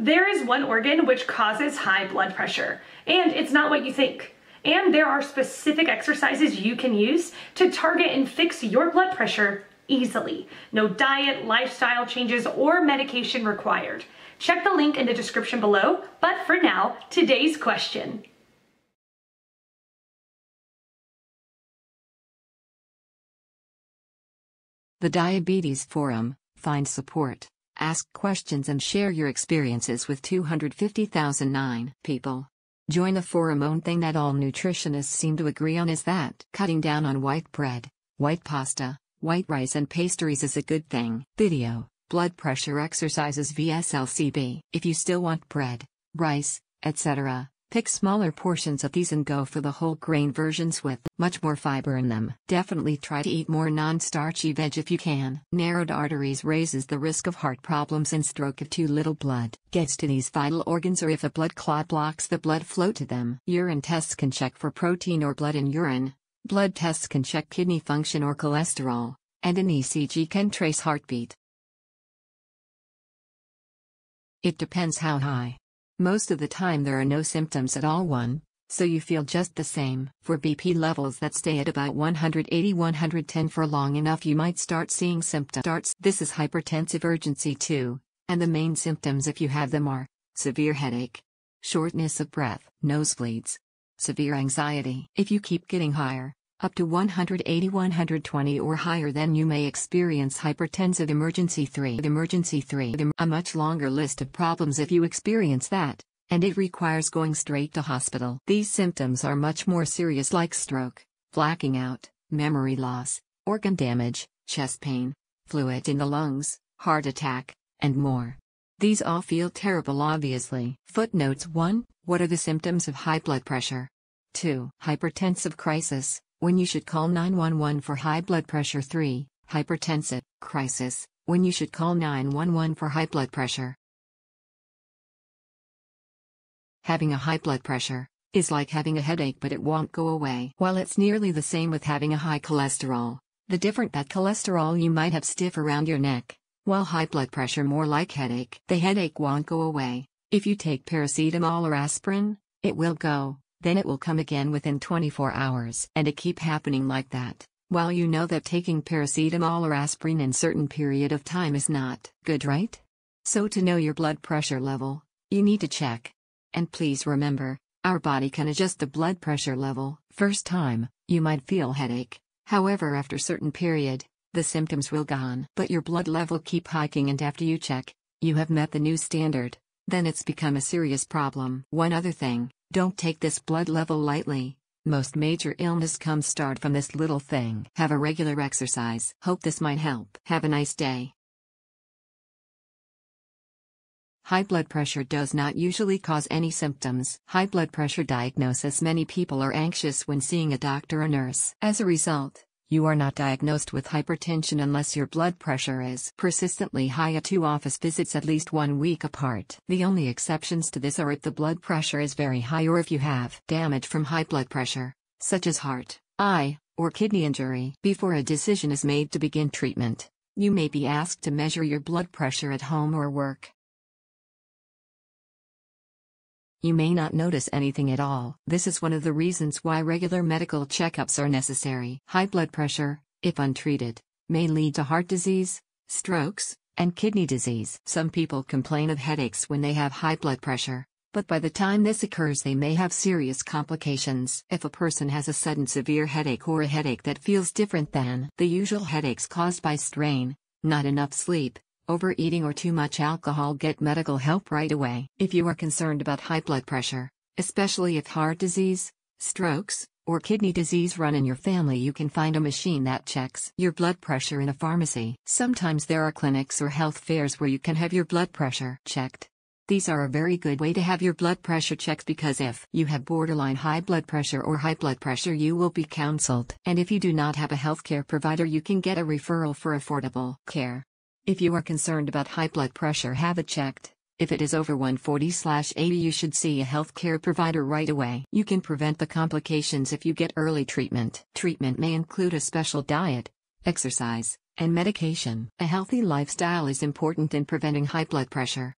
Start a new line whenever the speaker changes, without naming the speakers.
There is one organ which causes high blood pressure, and it's not what you think. And there are specific exercises you can use to target and fix your blood pressure easily. No diet, lifestyle changes, or medication required. Check the link in the description below, but for now, today's question.
The Diabetes Forum, find support, ask questions and share your experiences with 250,009 people. Join the forum. One thing that all nutritionists seem to agree on is that cutting down on white bread, white pasta, white rice and pastries is a good thing. Video, Blood Pressure Exercises VSL CB. If you still want bread, rice, etc., pick smaller portions of these and go for the whole grain versions with much more fiber in them. Definitely try to eat more non-starchy veg if you can. Narrowed arteries raises the risk of heart problems and stroke if too little blood gets to these vital organs or if a blood clot blocks the blood flow to them. Urine tests can check for protein or blood in urine. Blood tests can check kidney function or cholesterol, and an ECG can trace heartbeat. It depends how high. Most of the time there are no symptoms at all, so you feel just the same. For BP levels that stay at about 180-110 for long enough, you might start seeing symptoms. This is hypertensive urgency too, and the main symptoms if you have them are severe headache, shortness of breath, nosebleeds, severe anxiety. If you keep getting higher, up to 180-120 or higher, then you may experience hypertensive emergency 3. A much longer list of problems if you experience that, and it requires going straight to hospital. These symptoms are much more serious, like stroke, blacking out, memory loss, organ damage, chest pain, fluid in the lungs, heart attack, and more. These all feel terrible, obviously. Footnotes: 1. What are the symptoms of high blood pressure? 2. Hypertensive crisis, when you should call 911 for high blood pressure. 3. Hypertensive crisis, when you should call 911 for high blood pressure. Having a high blood pressure is like having a headache, but it won't go away. While it's nearly the same with having a high cholesterol, the difference that cholesterol you might have stiff around your neck, while high blood pressure more like headache. The headache won't go away. If you take paracetamol or aspirin, it will go. Then it will come again within 24 hours. And it keep happening like that, while you know that taking paracetamol or aspirin in certain period of time is not good, right? So to know your blood pressure level, you need to check. And please remember, our body can adjust the blood pressure level. First time, you might feel headache. However, after certain period, the symptoms will gone. But your blood level keep hiking, and after you check, you have met the new standard. Then it's become a serious problem. One other thing. Don't take this blood level lightly. Most major illness start from this little thing. Have a regular exercise. Hope this might help. Have a nice day. High blood pressure does not usually cause any symptoms. High blood pressure diagnosis: many people are anxious when seeing a doctor or nurse. As a result, you are not diagnosed with hypertension unless your blood pressure is persistently high at 2 office visits at least 1 week apart. The only exceptions to this are if the blood pressure is very high or if you have damage from high blood pressure, such as heart, eye, or kidney injury. Before a decision is made to begin treatment, you may be asked to measure your blood pressure at home or work. You may not notice anything at all. This is one of the reasons why regular medical checkups are necessary. High blood pressure, if untreated, may lead to heart disease, strokes, and kidney disease. Some people complain of headaches when they have high blood pressure, but by the time this occurs they may have serious complications. If a person has a sudden severe headache or a headache that feels different than the usual headaches caused by strain, not enough sleep, overeating or too much alcohol, get medical help right away. If you are concerned about high blood pressure, especially if heart disease, strokes, or kidney disease run in your family, you can find a machine that checks your blood pressure in a pharmacy. Sometimes there are clinics or health fairs where you can have your blood pressure checked. These are a very good way to have your blood pressure checked, because if you have borderline high blood pressure or high blood pressure, you will be counseled. And if you do not have a healthcare provider, you can get a referral for affordable care. If you are concerned about high blood pressure, have it checked. If it is over 140/80, you should see a healthcare provider right away. You can prevent the complications if you get early treatment. Treatment may include a special diet, exercise, and medication. A healthy lifestyle is important in preventing high blood pressure.